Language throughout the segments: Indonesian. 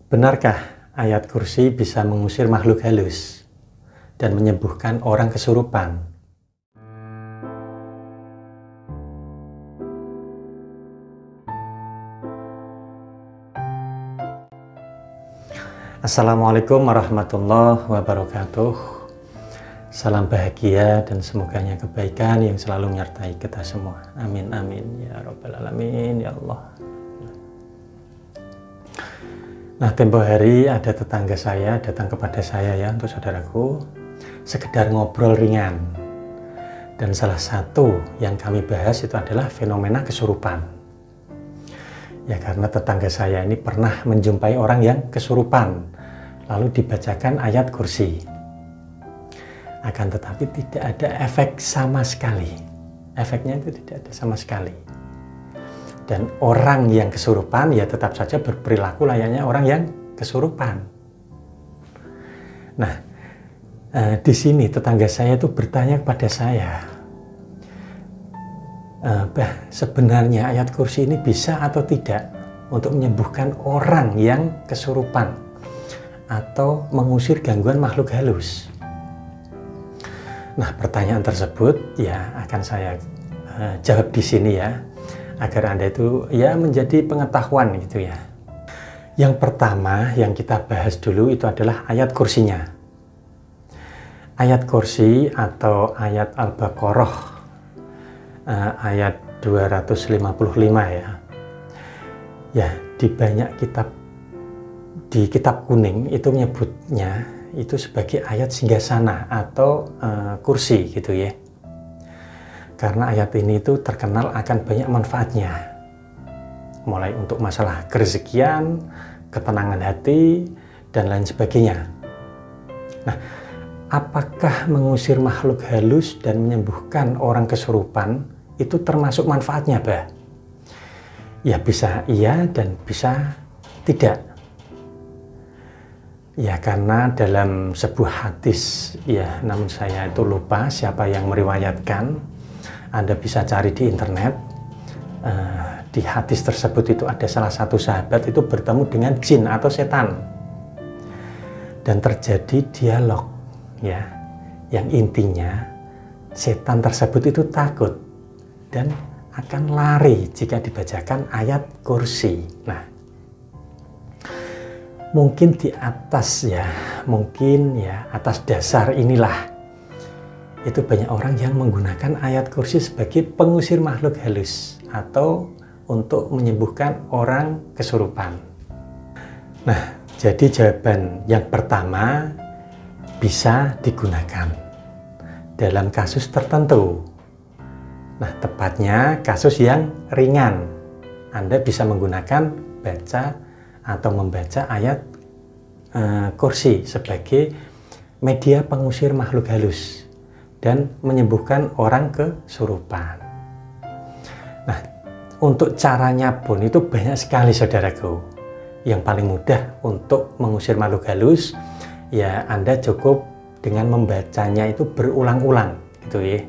Benarkah ayat kursi bisa mengusir makhluk halus dan menyembuhkan orang kesurupan? Assalamualaikum warahmatullahi wabarakatuh. Salam bahagia dan semoganya kebaikan yang selalu menyertai kita semua. Amin amin ya rabbal alamin ya Allah. Nah, tempo hari ada tetangga saya datang kepada saya ya, untuk saudaraku, sekedar ngobrol ringan. Dan salah satu yang kami bahas itu adalah fenomena kesurupan. Ya, karena tetangga saya ini pernah menjumpai orang yang kesurupan, lalu dibacakan ayat kursi. Akan tetapi tidak ada efek sama sekali. Efeknya itu tidak ada sama sekali. Dan orang yang kesurupan ya tetap saja berperilaku layaknya orang yang kesurupan. Nah, di sini tetangga saya itu bertanya kepada saya, sebenarnya ayat kursi ini bisa atau tidak untuk menyembuhkan orang yang kesurupan atau mengusir gangguan makhluk halus? Nah, pertanyaan tersebut ya akan saya jawab di sini ya, agar Anda itu ya menjadi pengetahuan gitu ya. Yang pertama yang kita bahas dulu itu adalah ayat kursinya. Ayat kursi atau ayat Al-Baqarah ayat 255 ya. Ya, di banyak kitab, di kitab kuning itu menyebutnya itu sebagai ayat singgasana atau kursi gitu ya. Karena ayat ini itu terkenal akan banyak manfaatnya. Mulai untuk masalah kerezekian, ketenangan hati, dan lain sebagainya. Nah, apakah mengusir makhluk halus dan menyembuhkan orang kesurupan itu termasuk manfaatnya, Bah? Ya, bisa iya dan bisa tidak. Ya, karena dalam sebuah hadis, ya namun saya itu lupa siapa yang meriwayatkan. Anda bisa cari di internet. Di hadis tersebut itu ada salah satu sahabat itu bertemu dengan jin atau setan. Dan terjadi dialog, ya, yang intinya setan tersebut itu takut dan akan lari jika dibacakan ayat kursi. Nah, mungkin di atas ya, mungkin ya atas dasar inilah itu banyak orang yang menggunakan ayat kursi sebagai pengusir makhluk halus atau untuk menyembuhkan orang kesurupan. Nah, jadi jawaban yang pertama bisa digunakan dalam kasus tertentu. Nah, tepatnya kasus yang ringan. Anda bisa menggunakan baca atau membaca ayat kursi sebagai media pengusir makhluk halus dan menyembuhkan orang kesurupan. Nah, untuk caranya pun itu banyak sekali saudaraku. Yang paling mudah untuk mengusir makhluk halus ya Anda cukup dengan membacanya itu berulang-ulang gitu ya.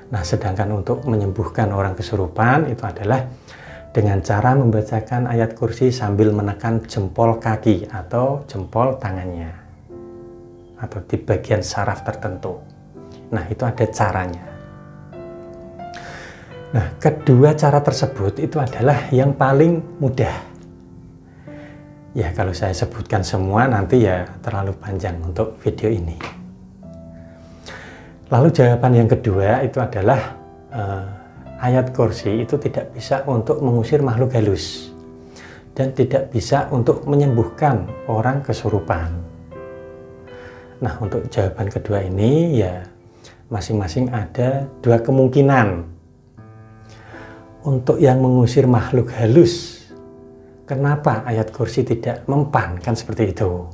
Nah, sedangkan untuk menyembuhkan orang kesurupan itu adalah dengan cara membacakan ayat kursi sambil menekan jempol kaki atau jempol tangannya atau di bagian saraf tertentu. Nah, itu ada caranya. Nah, kedua cara tersebut itu adalah yang paling mudah. Ya, kalau saya sebutkan semua nanti ya terlalu panjang untuk video ini. Lalu jawaban yang kedua itu adalah ayat kursi itu tidak bisa untuk mengusir makhluk halus dan tidak bisa untuk menyembuhkan orang kesurupan. Nah, untuk jawaban kedua ini ya masing-masing ada dua kemungkinan. Untuk yang mengusir makhluk halus, kenapa ayat kursi tidak mempan? Kan seperti itu.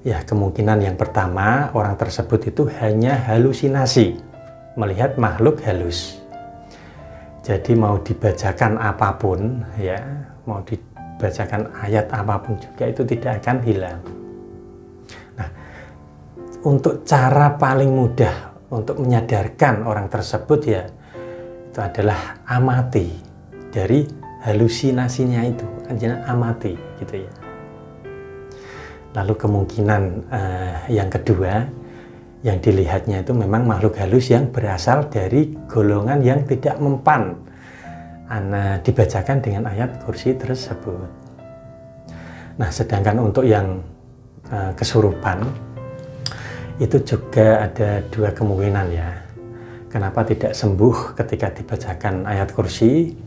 Ya, kemungkinan yang pertama, orang tersebut itu hanya halusinasi melihat makhluk halus. Jadi mau dibacakan apapun ya, mau dibacakan ayat apapun juga itu tidak akan hilang. Nah, untuk cara paling mudah untuk menyadarkan orang tersebut ya itu adalah amati dari halusinasinya itu, amati gitu ya. Lalu kemungkinan yang kedua, yang dilihatnya itu memang makhluk halus yang berasal dari golongan yang tidak mempan dibacakan dengan ayat kursi tersebut. Nah, sedangkan untuk yang kesurupan itu juga ada dua kemungkinan ya. Kenapa tidak sembuh ketika dibacakan ayat kursi?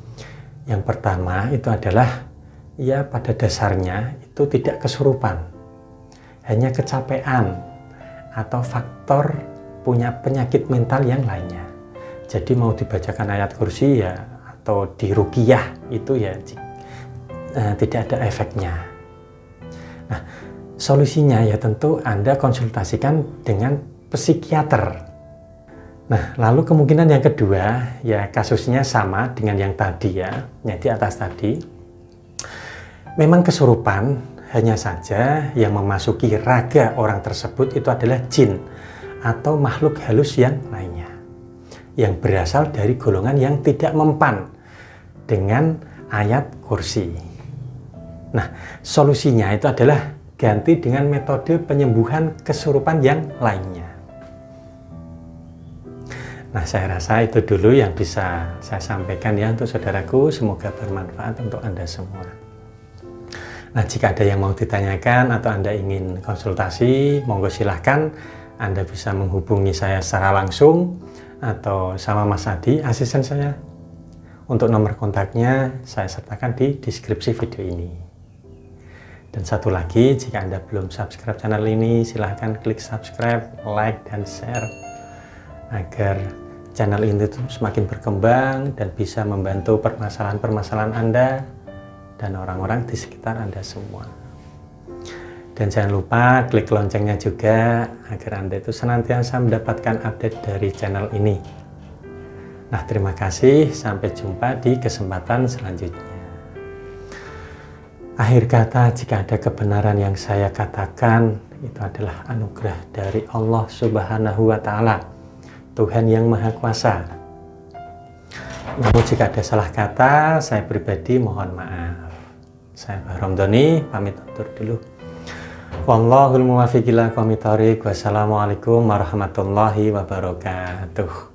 Yang pertama itu adalah ya pada dasarnya itu tidak kesurupan, hanya kecapean atau faktor punya penyakit mental yang lainnya. Jadi mau dibacakan ayat kursi ya atau diruqyah itu ya tidak ada efeknya. Nah, solusinya ya tentu Anda konsultasikan dengan psikiater. Nah, lalu kemungkinan yang kedua ya kasusnya sama dengan yang tadi ya, yang di atas tadi. Memang kesurupan, hanya saja yang memasuki raga orang tersebut itu adalah jin atau makhluk halus yang lainnya, yang berasal dari golongan yang tidak mempan dengan ayat kursi. Nah, solusinya itu adalah ganti dengan metode penyembuhan kesurupan yang lainnya. Nah, saya rasa itu dulu yang bisa saya sampaikan ya untuk saudaraku. Semoga bermanfaat untuk Anda semua. Nah, jika ada yang mau ditanyakan atau Anda ingin konsultasi, monggo silahkan Anda bisa menghubungi saya secara langsung atau sama Mas Adi, asisten saya. Untuk nomor kontaknya saya sertakan di deskripsi video ini. Dan satu lagi, jika Anda belum subscribe channel ini, silahkan klik subscribe, like, dan share agar channel ini semakin berkembang dan bisa membantu permasalahan-permasalahan Anda dan orang-orang di sekitar Anda semua. Dan jangan lupa klik loncengnya juga agar Anda itu senantiasa mendapatkan update dari channel ini. Nah, terima kasih, sampai jumpa di kesempatan selanjutnya. Akhir kata, jika ada kebenaran yang saya katakan, itu adalah anugerah dari Allah Subhanahu wa Ta'ala, Tuhan yang Maha Kuasa. Namun jika ada salah kata, saya pribadi mohon maaf. Saya Mbah Romdoni, pamit undur dulu. Wallahul muwaffiq ila aqwamit thoriq. Wassalamualaikum warahmatullahi wabarakatuh.